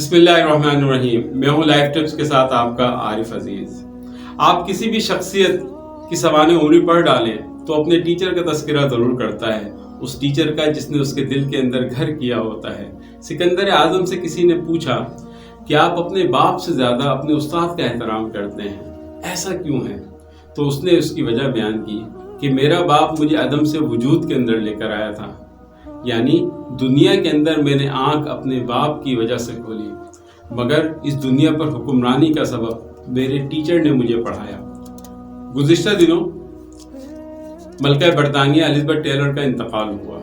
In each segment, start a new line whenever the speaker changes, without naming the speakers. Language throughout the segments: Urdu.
بسم اللہ الرحمن الرحیم. میں ہوں لائف ٹپس کے ساتھ آپ کا عارف عزیز. آپ کسی بھی شخصیت کی سوانح عمری پڑھ ڈالیں تو اپنے ٹیچر کا تذکرہ ضرور کرتا ہے، اس ٹیچر کا جس نے اس کے دل کے اندر گھر کیا ہوتا ہے. سکندر اعظم سے کسی نے پوچھا کہ آپ اپنے باپ سے زیادہ اپنے استاد کا احترام کرتے ہیں، ایسا کیوں ہے؟ تو اس نے اس کی وجہ بیان کی کہ میرا باپ مجھے عدم سے وجود کے اندر لے کر آیا تھا، یعنی دنیا کے اندر میں نے آنکھ اپنے باپ کی وجہ سے کھولی، مگر اس دنیا پر حکمرانی کا سبق میرے ٹیچر نے مجھے پڑھایا. گزشتہ دنوں ملکہ برطانیہ الزبتھ ٹیلر کا انتقال ہوا.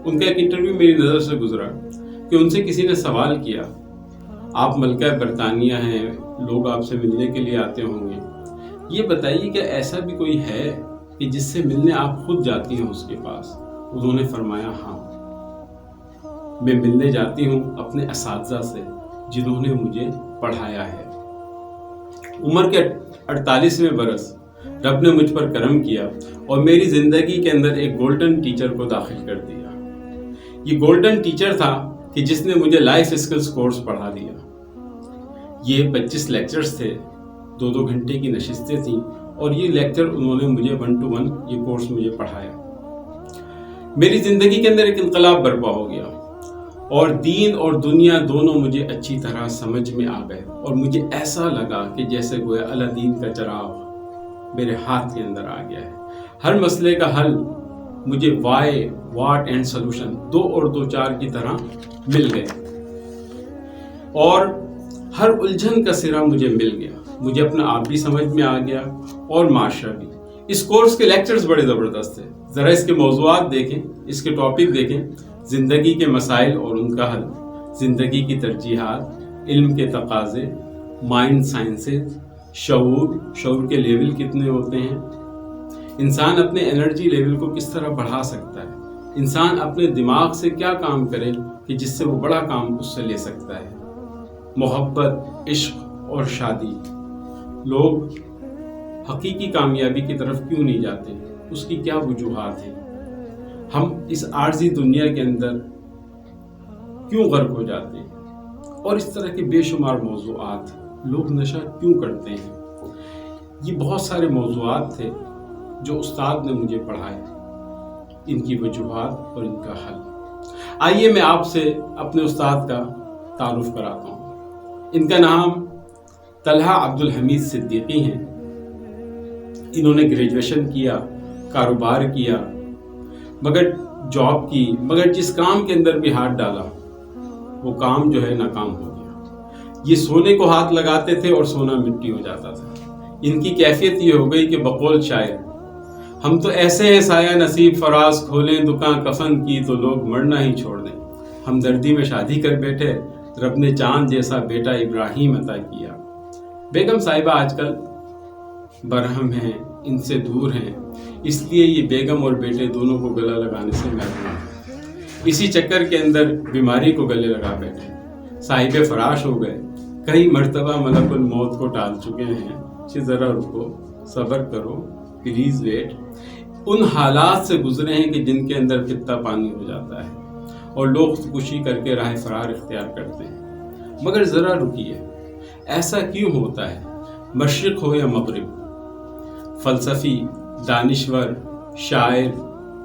ان کا ایک انٹرویو میری نظر سے گزرا کہ ان سے کسی نے سوال کیا، آپ ملکہ برطانیہ ہیں، لوگ آپ سے ملنے کے لیے آتے ہوں گے، یہ بتائیے کہ ایسا بھی کوئی ہے کہ جس سے ملنے آپ خود جاتی ہیں اس کے پاس؟ انہوں نے فرمایا ہاں، میں ملنے جاتی ہوں اپنے اساتذہ سے جنہوں نے مجھے پڑھایا ہے. عمر کے 48ویں برس رب نے مجھ پر کرم کیا اور میری زندگی کے اندر ایک گولڈن ٹیچر کو داخل کر دیا. یہ گولڈن ٹیچر تھا کہ جس نے مجھے لائف اسکلز کورس پڑھا دیا. یہ 25 لیکچرز تھے، 2 گھنٹے کی نشستیں تھیں، اور یہ لیکچر انہوں نے مجھے 1 to 1 یہ کورس مجھے پڑھایا. میری زندگی کے اندر ایک انقلاب برپا ہو گیا اور دین اور دنیا دونوں مجھے اچھی طرح سمجھ میں آ گئے، اور مجھے ایسا لگا کہ جیسے گویا الادین کا چراغ میرے ہاتھ کے اندر آ گیا ہے. ہر مسئلے کا حل مجھے وائی، واٹ اینڈ سولوشن 2 اور 2 4 کی طرح مل گئے، اور ہر الجھن کا سرا مجھے مل گیا. مجھے اپنا آپ بھی سمجھ میں آ گیا اور معاشرہ بھی. اس کورس کے لیکچرز بڑے زبردست ہیں. ذرا اس کے موضوعات دیکھیں، اس کے ٹاپک دیکھیں: زندگی کے مسائل اور ان کا حل، زندگی کی ترجیحات، علم کے تقاضے، مائنڈ سائنسز، شعور کے لیول کتنے ہوتے ہیں، انسان اپنے انرجی لیول کو کس طرح بڑھا سکتا ہے، انسان اپنے دماغ سے کیا کام کرے کہ جس سے وہ بڑا کام اس سے لے سکتا ہے، محبت، عشق اور شادی. لوگ حقیقی کامیابی کی طرف کیوں نہیں جاتے؟ اس کی کیا وجوہات ہیں؟ ہم اس عارضی دنیا کے اندر کیوں غرق ہو جاتے ہیں؟ اور اس طرح کے بے شمار موضوعات. لوگ نشہ کیوں کرتے ہیں؟ یہ بہت سارے موضوعات تھے جو استاد نے مجھے پڑھائے، ان کی وجوہات اور ان کا حل. آئیے میں آپ سے اپنے استاد کا تعارف کراتا ہوں. ان کا نام طلحہ عبدالحمید صدیقی ہیں. انہوں نے گریجویشن کیا، کاروبار کیا، مگر جاب کی، مگر جس کام کے اندر بھی ہاتھ ڈالا وہ کام جو ہے ناکام ہو گیا. یہ سونے کو ہاتھ لگاتے تھے اور سونا مٹی ہو جاتا تھا. ان کی کیفیت یہ ہو گئی کہ بقول شاعر، ہم تو ایسے ہیں سایہ نصیب فراز کھولیں دکان کفن کی تو لوگ مرنا ہی چھوڑ دیں. ہم دردی میں شادی کر بیٹھے، رب نے چاند جیسا بیٹا ابراہیم عطا کیا. بیگم صاحبہ آج کل برہم ہیں، ان سے دور ہیں، اس لیے یہ بیگم اور بیٹے دونوں کو گلا لگانے سے محروم ہیں. اسی چکر کے اندر بیماری کو گلے لگا بیٹھے، صاحب فراش ہو گئے. کئی مرتبہ ملک الموت کو ٹال چکے ہیں کہ ذرا رکو، صبر کرو، پلیز ویٹ. ان حالات سے گزرے ہیں کہ جن کے اندر پتا پانی ہو جاتا ہے اور لوگ خودکشی کر کے راہ فرار اختیار کرتے ہیں. مگر ذرا رکیے، ایسا کیوں ہوتا ہے؟ مشرق ہو یا مغرب، فلسفی، دانشور، شاعر،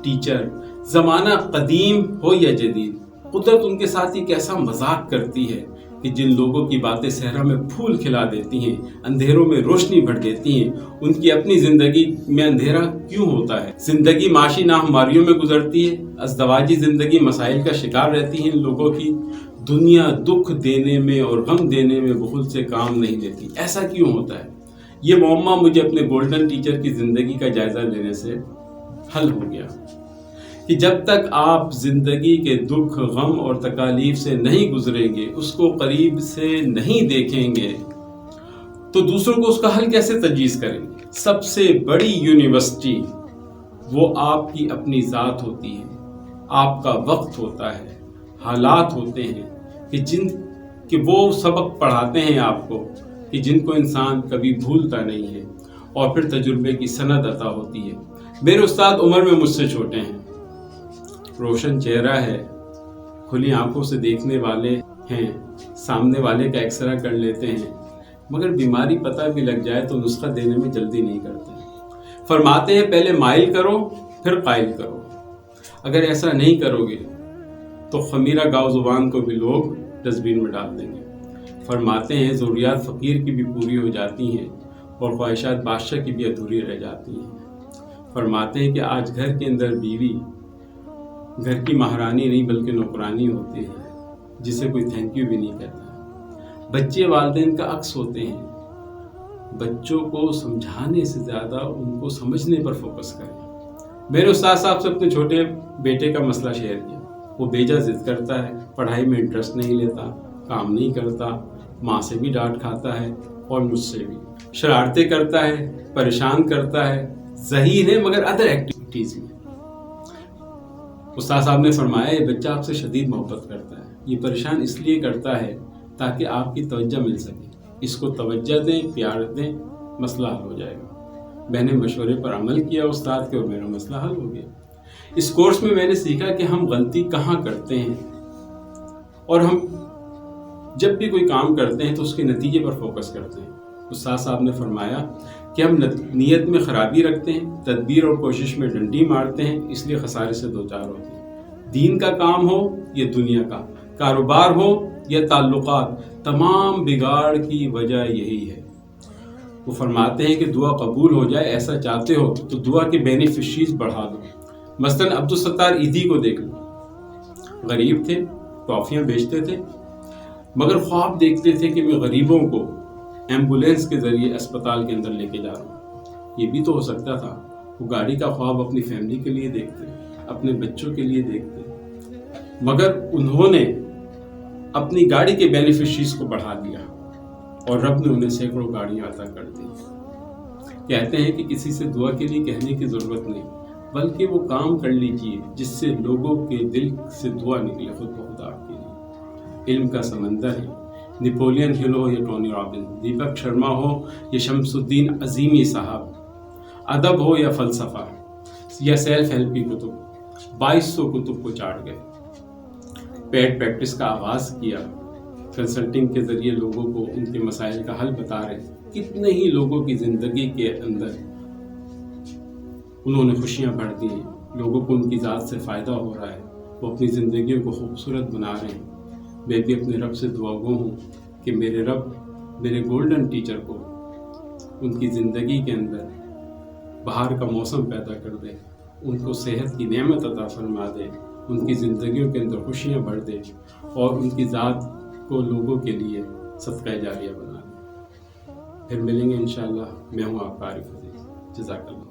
ٹیچر، زمانہ قدیم ہو یا جدید، قدرت ان کے ساتھ ہی کیسا مذاق کرتی ہے کہ جن لوگوں کی باتیں صحرا میں پھول کھلا دیتی ہیں، اندھیروں میں روشنی بھر دیتی ہیں، ان کی اپنی زندگی میں اندھیرا کیوں ہوتا ہے؟ زندگی معاشی ناہمواریوں میں گزرتی ہے، ازدواجی زندگی مسائل کا شکار رہتی ہے ان لوگوں کی. دنیا دکھ دینے میں اور غم دینے میں بخل سے کام نہیں لیتی. ایسا کیوں ہوتا ہے؟ یہ معمہ مجھے اپنے گولڈن ٹیچر کی زندگی کا جائزہ لینے سے حل ہو گیا کہ جب تک آپ زندگی کے دکھ، غم اور تکالیف سے نہیں گزریں گے، اس کو قریب سے نہیں دیکھیں گے، تو دوسروں کو اس کا حل کیسے تجویز کریں گے؟ سب سے بڑی یونیورسٹی وہ آپ کی اپنی ذات ہوتی ہے، آپ کا وقت ہوتا ہے، حالات ہوتے ہیں کہ وہ سبق پڑھاتے ہیں آپ کو کہ جن کو انسان کبھی بھولتا نہیں ہے، اور پھر تجربے کی سند عطا ہوتی ہے. میرے استاد عمر میں مجھ سے چھوٹے ہیں، روشن چہرہ ہے، کھلی آنکھوں سے دیکھنے والے ہیں، سامنے والے کا ایکسرے کر لیتے ہیں، مگر بیماری پتہ بھی لگ جائے تو نسخہ دینے میں جلدی نہیں کرتے۔ فرماتے ہیں پہلے مائل کرو پھر قائل کرو، اگر ایسا نہیں کرو گے تو خمیرہ گاؤ زبان کو بھی لوگ ڈسٹ بین میں ڈال دیں گے۔ فرماتے ہیں ضروریات فقیر کی بھی پوری ہو جاتی ہیں اور خواہشات بادشاہ کی بھی ادھوری رہ جاتی ہیں۔ فرماتے ہیں کہ آج گھر کے اندر بیوی گھر کی مہارانی نہیں بلکہ نوکرانی ہوتی ہے، جسے کوئی تھینک یو بھی نہیں کہتا۔ بچے والدین کا عکس ہوتے ہیں، بچوں کو سمجھانے سے زیادہ ان کو سمجھنے پر فوکس کریں۔ میں نے استاد صاحب سے اپنے چھوٹے بیٹے کا مسئلہ شیئر کیا۔ وہ بیجا ضد کرتا ہے، پڑھائی میں انٹرسٹ نہیں لیتا، کام نہیں کرتا، ماں سے بھی ڈانٹ کھاتا ہے اور مجھ سے بھی، شرارتیں کرتا ہے، پریشان کرتا ہے، ذہین ہے مگر ادر ایکٹیویٹیز میں۔ استاد صاحب نے فرمایا یہ بچہ آپ سے شدید محبت کرتا ہے، یہ پریشان اس لیے کرتا ہے تاکہ آپ کی توجہ مل سکے، اس کو توجہ دیں، پیار دیں، مسئلہ حل ہو جائے گا۔ میں نے مشورے پر عمل کیا استاد کے اور میرا مسئلہ حل ہو گیا۔ اس کورس میں نے سیکھا کہ ہم غلطی کہاں کرتے ہیں، اور ہم جب بھی کوئی کام کرتے ہیں تو اس کے نتیجے پر فوکس کرتے ہیں۔ استاد صاحب نے فرمایا کہ ہم نیت میں خرابی رکھتے ہیں، تدبیر اور کوشش میں ڈنڈی مارتے ہیں، اس لیے خسارے سے دوچار ہوتے ہیں۔ دین کا کام ہو یا دنیا کا، کاروبار ہو یا تعلقات، تمام بگاڑ کی وجہ یہی ہے۔ وہ فرماتے ہیں کہ دعا قبول ہو جائے، ایسا چاہتے ہو تو دعا کے بینیفیشریز بڑھا دو۔ مثلاً عبدالستار ایدھی کو دیکھ لو، غریب تھے، ٹافیاں بیچتے تھے، مگر خواب دیکھتے تھے کہ میں غریبوں کو ایمبولینس کے ذریعے اسپتال کے اندر لے کے جا رہا ہوں۔ یہ بھی تو ہو سکتا تھا۔ وہ گاڑی کا خواب اپنی فیملی کے لیے دیکھتے، اپنے بچوں کے لیے دیکھتے، مگر انہوں نے اپنی گاڑی کے بینیفیشریز کو بڑھا دیا اور رب نے انہیں سینکڑوں گاڑیاں عطا کر دی۔ کہتے ہیں کہ کسی سے دعا کے لیے کہنے کی ضرورت نہیں، بلکہ وہ کام کر لیجئے جس سے لوگوں کے دل سے دعا نکلے خود بخود آپ کے لیے۔ علم کا سمندر ہے، نیپولین ہل ہو یا ٹونی رابن، دیپک شرما ہو یا شمس الدین عظیمی صاحب، ادب ہو یا فلسفہ یا سیلف ہیلپی کتب، 2200 کتب کو چاٹ گئے۔ پیڈ پریکٹس کا آغاز کیا، کنسلٹنگ کے ذریعے لوگوں کو ان کے مسائل کا حل بتا رہے۔ کتنے ہی لوگوں کی زندگی کے اندر انہوں نے خوشیاں بھر دی ہیں، لوگوں کو ان کی ذات سے فائدہ ہو رہا ہے، وہ اپنی زندگیوں کو خوبصورت بنا رہے ہیں۔ میں بھی اپنے رب سے دعا گو ہوں کہ میرے رب میرے گولڈن ٹیچر کو ان کی زندگی کے اندر بہار کا موسم پیدا کر دے، ان کو صحت کی نعمت عطا فرما دے، ان کی زندگیوں کے اندر خوشیاں بھر دے اور ان کی ذات کو لوگوں کے لیے صدقہ جاریہ بنا دے۔ پھر ملیں گے انشاءاللہ۔ میں ہوں آپ کا عارف عزیز۔ جزاک اللہ۔